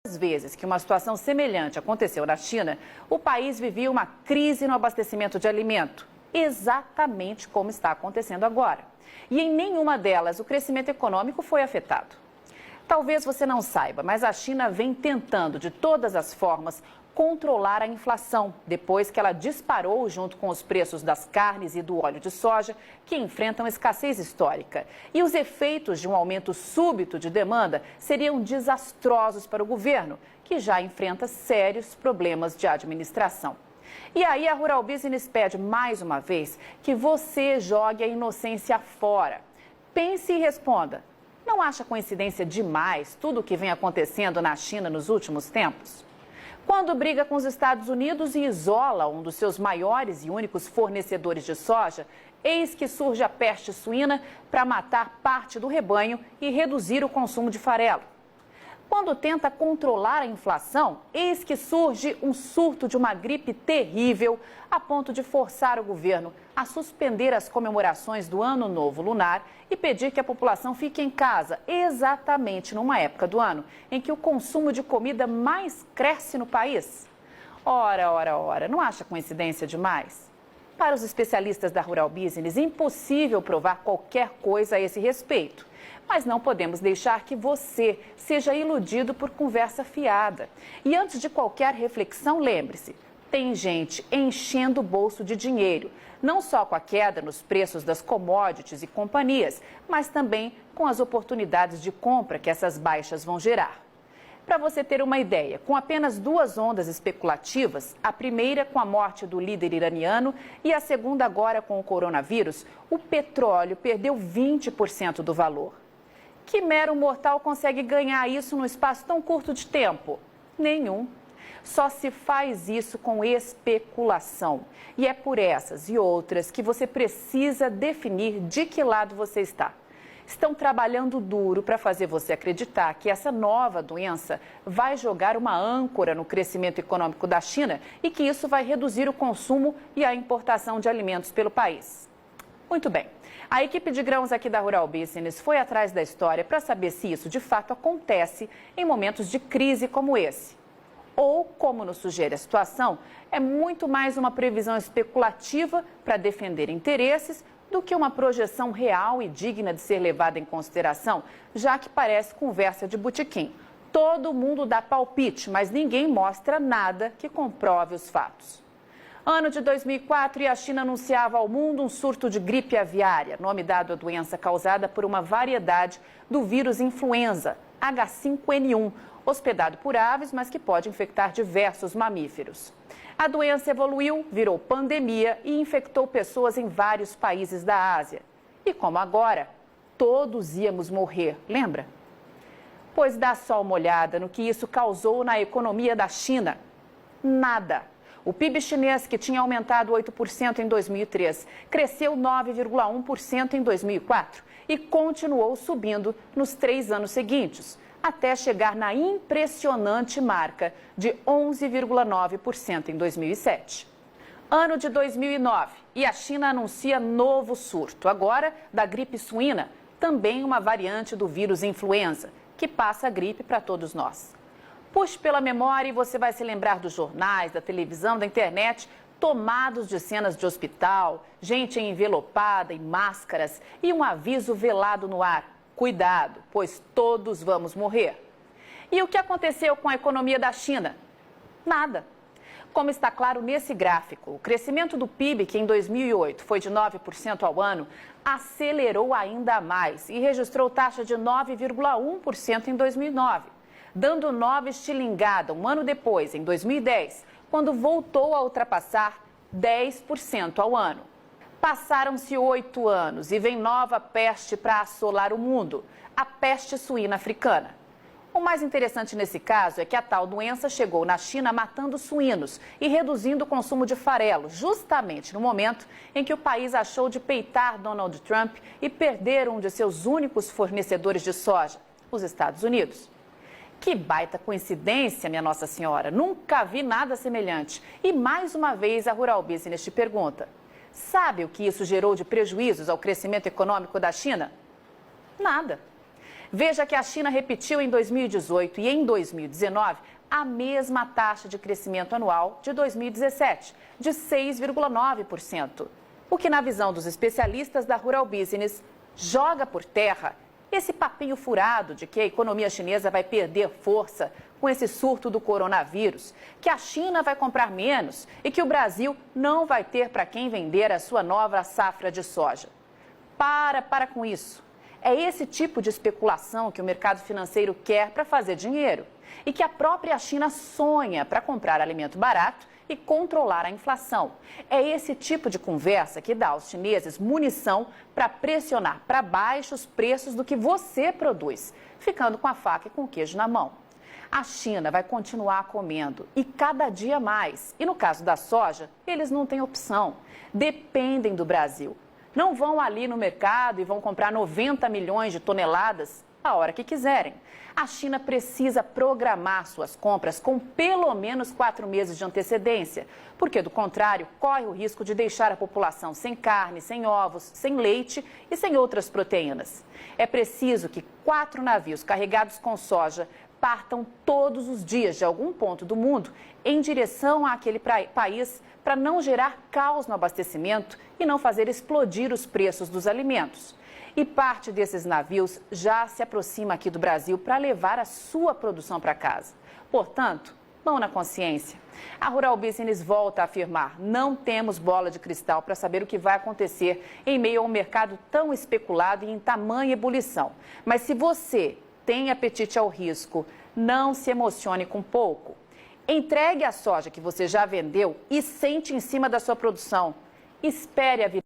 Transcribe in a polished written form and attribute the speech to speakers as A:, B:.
A: Às vezes que uma situação semelhante aconteceu na China, o país vivia uma crise no abastecimento de alimento, exatamente como está acontecendo agora. E em nenhuma delas o crescimento econômico foi afetado. Talvez você não saiba, mas a China vem tentando de todas as formas controlar a inflação, depois que ela disparou junto com os preços das carnes e do óleo de soja, que enfrentam escassez histórica. E os efeitos de um aumento súbito de demanda seriam desastrosos para o governo, que já enfrenta sérios problemas de administração. E aí a Rural Business pede mais uma vez que você jogue a inocência fora. Pense e responda. Não acha coincidência demais tudo o que vem acontecendo na China nos últimos tempos? Quando briga com os Estados Unidos e isola um dos seus maiores e únicos fornecedores de soja, eis que surge a peste suína para matar parte do rebanho e reduzir o consumo de farelo. Quando tenta controlar a inflação, eis que surge um surto de uma gripe terrível, a ponto de forçar o governo a suspender as comemorações do Ano Novo Lunar e pedir que a população fique em casa, exatamente numa época do ano em que o consumo de comida mais cresce no país. Ora, não acha coincidência demais? Para os especialistas da Rural Business, é impossível provar qualquer coisa a esse respeito. Mas não podemos deixar que você seja iludido por conversa fiada. E antes de qualquer reflexão, lembre-se, tem gente enchendo o bolso de dinheiro, não só com a queda nos preços das commodities e companhias, mas também com as oportunidades de compra que essas baixas vão gerar. Para você ter uma ideia, com apenas 2 ondas especulativas, a primeira com a morte do líder iraniano e a segunda agora com o coronavírus, o petróleo perdeu 20% do valor. Que mero mortal consegue ganhar isso num espaço tão curto de tempo? Nenhum. Só se faz isso com especulação. E é por essas e outras que você precisa definir de que lado você está. Estão trabalhando duro para fazer você acreditar que essa nova doença vai jogar uma âncora no crescimento econômico da China e que isso vai reduzir o consumo e a importação de alimentos pelo país. Muito bem. A equipe de grãos aqui da Rural Business foi atrás da história para saber se isso de fato acontece em momentos de crise como esse. Ou, como nos sugere a situação, é muito mais uma previsão especulativa para defender interesses do que uma projeção real e digna de ser levada em consideração, já que parece conversa de botequim. Todo mundo dá palpite, mas ninguém mostra nada que comprove os fatos. Ano de 2004 e a China anunciava ao mundo um surto de gripe aviária, nome dado à doença causada por uma variedade do vírus influenza, H5N1, hospedado por aves, mas que pode infectar diversos mamíferos. A doença evoluiu, virou pandemia e infectou pessoas em vários países da Ásia. E como agora, todos íamos morrer, lembra? Pois dá só uma olhada no que isso causou na economia da China. Nada. O PIB chinês, que tinha aumentado 8% em 2003, cresceu 9,1% em 2004 e continuou subindo nos 3 anos seguintes, até chegar na impressionante marca de 11,9% em 2007. Ano de 2009 e a China anuncia novo surto, agora da gripe suína, também uma variante do vírus influenza, que passa a gripe para todos nós. Puxe pela memória e você vai se lembrar dos jornais, da televisão, da internet, tomados de cenas de hospital, gente envelopada em máscaras e um aviso velado no ar. Cuidado, pois todos vamos morrer. E o que aconteceu com a economia da China? Nada. Como está claro nesse gráfico, o crescimento do PIB, que em 2008 foi de 9% ao ano, acelerou ainda mais e registrou taxa de 9,1% em 2009. Dando nova estilingada um ano depois, em 2010, quando voltou a ultrapassar 10% ao ano. Passaram-se 8 anos e vem nova peste para assolar o mundo, a peste suína africana. O mais interessante nesse caso é que a tal doença chegou na China matando suínos e reduzindo o consumo de farelo, justamente no momento em que o país achou de peitar Donald Trump e perder um de seus únicos fornecedores de soja, os Estados Unidos. Que baita coincidência, minha Nossa Senhora. Nunca vi nada semelhante. E mais uma vez a Rural Business te pergunta: sabe o que isso gerou de prejuízos ao crescimento econômico da China? Nada. Veja que a China repetiu em 2018 e em 2019 a mesma taxa de crescimento anual de 2017, de 6,9%. O que, na visão dos especialistas da Rural Business, joga por terra esse papinho furado de que a economia chinesa vai perder força com esse surto do coronavírus, que a China vai comprar menos e que o Brasil não vai ter para quem vender a sua nova safra de soja. Para com isso. É esse tipo de especulação que o mercado financeiro quer para fazer dinheiro e que a própria China sonha para comprar alimento barato e controlar a inflação. É esse tipo de conversa que dá aos chineses munição para pressionar para baixo os preços do que você produz, ficando com a faca e com o queijo na mão. A China vai continuar comendo e cada dia mais. E no caso da soja, eles não têm opção. Dependem do Brasil. Não vão ali no mercado e vão comprar 90 milhões de toneladas a hora que quiserem. A China precisa programar suas compras com pelo menos 4 meses de antecedência, porque, do contrário, corre o risco de deixar a população sem carne, sem ovos, sem leite e sem outras proteínas. É preciso que 4 navios carregados com soja partam todos os dias de algum ponto do mundo em direção àquele país para não gerar caos no abastecimento e não fazer explodir os preços dos alimentos. E parte desses navios já se aproxima aqui do Brasil para levar a sua produção para casa. Portanto, mão na consciência. A Rural Business volta a afirmar: não temos bola de cristal para saber o que vai acontecer em meio a um mercado tão especulado e em tamanha ebulição. Mas se você tem apetite ao risco, não se emocione com pouco. Entregue a soja que você já vendeu e sente em cima da sua produção. Espere a vida.